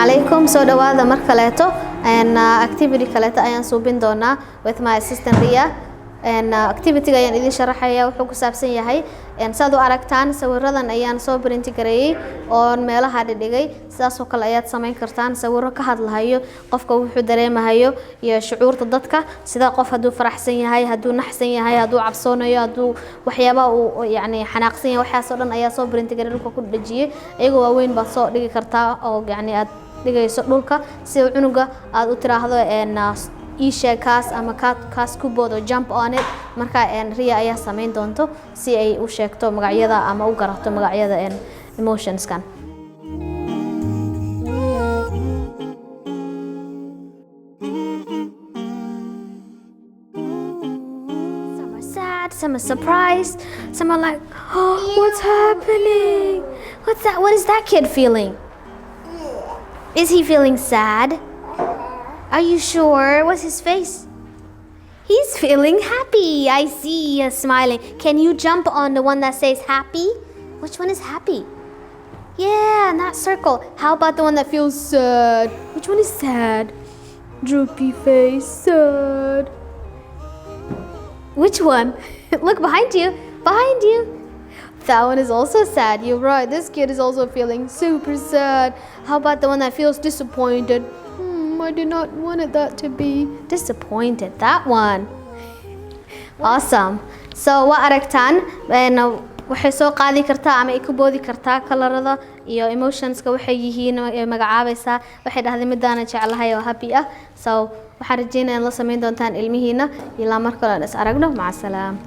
عليكم soo dhawaada mar kaleeto activity kaleeto ayaan suubin doonaa with my assistant Ria activity ayaan idin sharaxaya wuxuu ku saabsan yahay saad u aragtaan sawiradan ayaan soo print gareeyay oo meelaha dhigay sidaas oo kale ayaad sameyn kartaan sawiro ka hadlayo qofka wuxuu dareemayo iyo shucuurta dadka sida qof haduu faraxsan yahay haduu naxsan yahay haduu cabsoonayo haduu waxyaabo uu yaani xanaaqsan yahay waxaas oo dhan ayaa soo print gareeyay dhulka ku dhajiyay ayagoo waaweyn baad soo dhigi kartaa oo yaani aad dhigayso dhulka si cunuga aad u tiraahdo kaas ama kaas ku boodo jump on it marka Ria ayaa sameyn doonto si ay u sheegto magacyada ama u garato magacyada emotions kan some are sad, some are surprised, some are like, oh, what's happening? What is that kid feeling? Is he feeling sad? Are you sure? What's his face? He's feeling happy. I see you smiling. Can you jump on the one that says happy? Which one is happy? Yeah, that circle. How about the one that feels sad? Which one is sad? Droopy face, sad. Which one? Look behind you. Behind you. That one is also sad. You're right. This kid is also feeling super sad. How about the one that feels disappointed? I did not want that to be disappointed. That one. Awesome. So waa aragtaan waxay soo qaadi kartaa ama ay ku boodi kartaa kalarada iyo emotionska waxay yihiin magacaabaysa waxay dhahdeen midaan jecelahay oo happy ah so waxaan rajeynayaa in la sameyn doontaan ilmihiina ilaa markale is aragno maca salaam